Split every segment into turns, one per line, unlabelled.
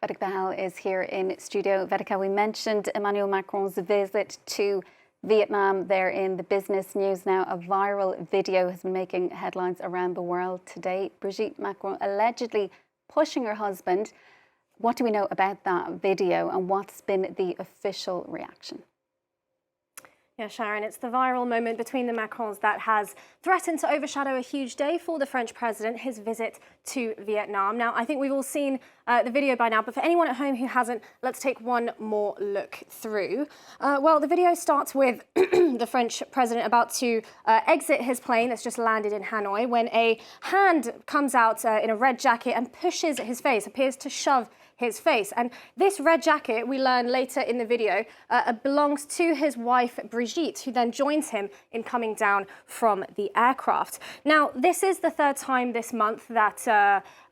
Vedek Bahal is here in studio. Vedek, we mentioned Emmanuel Macron's visit to Vietnam there in the business news now. A viral video has been making headlines around the world today. Brigitte Macron allegedly pushing her husband. What do we know about that video and what's been the official reaction?
Yeah, Sharon, it's the viral moment between the Macrons that has threatened to overshadow a huge day for the French president, his visit to Vietnam. Now, I think we've all seen the video by now, but for anyone at home who hasn't, let's take one more look through. Well, the video starts with the French president about to exit his plane that's just landed in Hanoi when a hand comes out in a red jacket and pushes his face, appears to shove his face. And this red jacket, we learn later in the video, belongs to his wife, Brigitte, who then joins him in coming down from the aircraft. Now, this is the third time this month that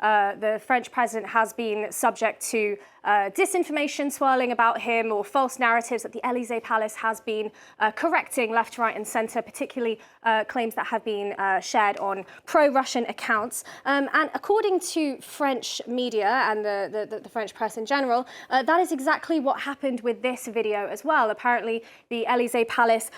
the French president has been subject to disinformation swirling about him or false narratives that the Élysée Palace has been correcting left, right and centre, particularly claims that have been shared on pro-Russian accounts. And according to French media and the French press in general, that is exactly what happened with this video as well. Apparently, the Élysée Palace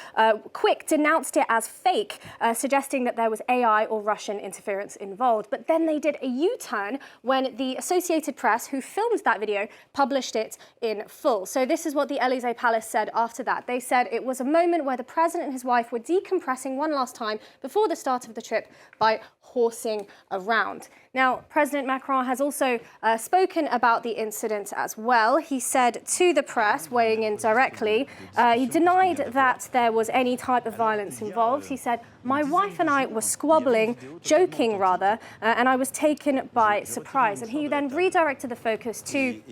quick denounced it as fake, suggesting that there was AI or Russian interference involved. But then they did a U-turn when the Associated Press, who filmed that video, published it in full. So this is what the Élysée Palace said after that. They said it was a moment where the president and his wife were decompressing one last time before the start of the trip by horsing around. Now, President Macron has also spoken about the incident as well. He said to the press, weighing in directly, he denied that there was any type of violence involved. He said, "My wife and I were squabbling, joking rather, and I was taken by surprise." And he then redirected the focus to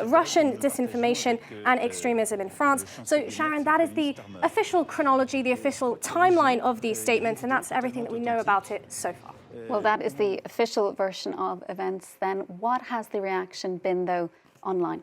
Russian disinformation and extremism in France. So, Sharon, that is the official chronology, the official timeline of these statements, and that's everything that we know about it so far.
Well, that is the official version of events then. What has the reaction been, though, online?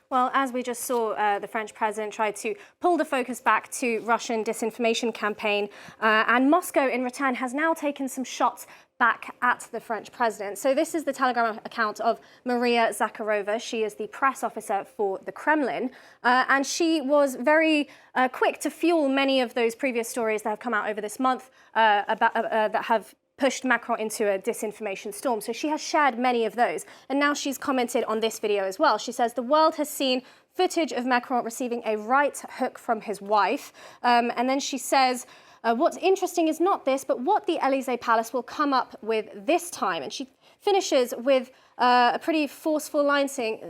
Well, as we just saw, the French president tried to pull the focus back to Russian disinformation campaign, and Moscow, in return, has now taken some shots back at the French president. So this is the Telegram account of Maria Zakharova. She is the press officer for the Kremlin, and she was very quick to fuel many of those previous stories that have come out over this month that have pushed Macron into a disinformation storm. So she has shared many of those. And now she's commented on this video as well. She says, "The world has seen footage of Macron receiving a right hook from his wife." And then she says, "What's interesting is not this, but what the Élysée Palace will come up with this time." And she finishes with a pretty forceful line saying,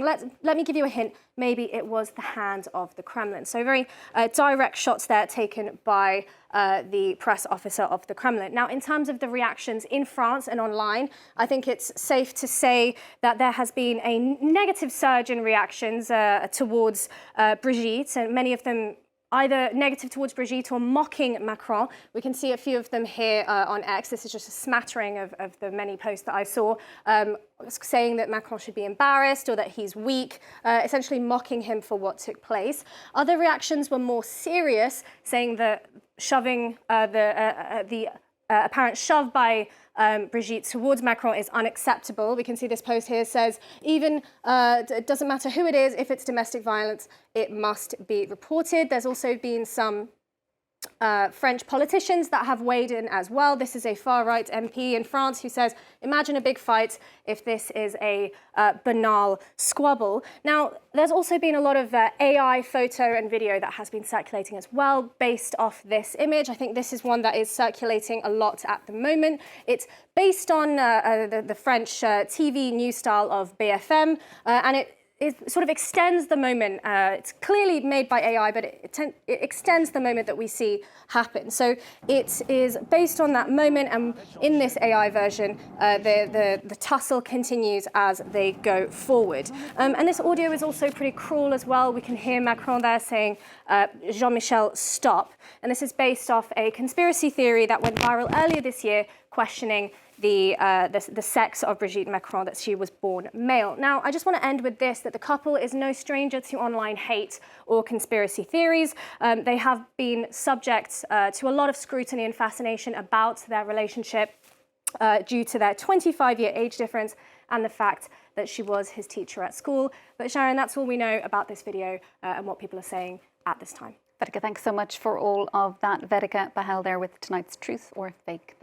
let me give you a hint, maybe it was the hand of the Kremlin. So very direct shots there taken by the press officer of the Kremlin. Now, in terms of the reactions in France and online, I think it's safe to say that there has been a negative surge in reactions towards Brigitte, and many of them either negative towards Brigitte or mocking Macron. We can see a few of them here on X. This is just a smattering of the many posts that I saw, saying that Macron should be embarrassed or that he's weak, essentially mocking him for what took place. Other reactions were more serious, saying that shoving the apparent shove by Brigitte towards Macron is unacceptable. We can see this post here says, even it doesn't matter who it is, if it's domestic violence, it must be reported. There's also been some French politicians that have weighed in as well. This is a far-right MP in France who says, imagine a big fight if this is a banal squabble. Now, there's also been a lot of AI photo and video that has been circulating as well based off this image. I think this is one that is circulating a lot at the moment. It's based on the French TV news style of BFM, and it sort of extends the moment. It's clearly made by AI, but it extends the moment that we see happen. So it is based on that moment, and in this AI version, the tussle continues as they go forward. And this audio is also pretty cruel as well. We can hear Macron there saying, Jean-Michel, stop. And this is based off a conspiracy theory that went viral earlier this year, questioning the sex of Brigitte Macron, that she was born male. Now, I just want to end with this, that the couple is no stranger to online hate or conspiracy theories. They have been subject to a lot of scrutiny and fascination about their relationship. due to their 25-year age difference and the fact that she was his teacher at school. But Sharon, that's all we know about this video and what people are saying at this time.
Vedika, thanks so much for all of that. Vedika Bahel there with tonight's Truth or Fake.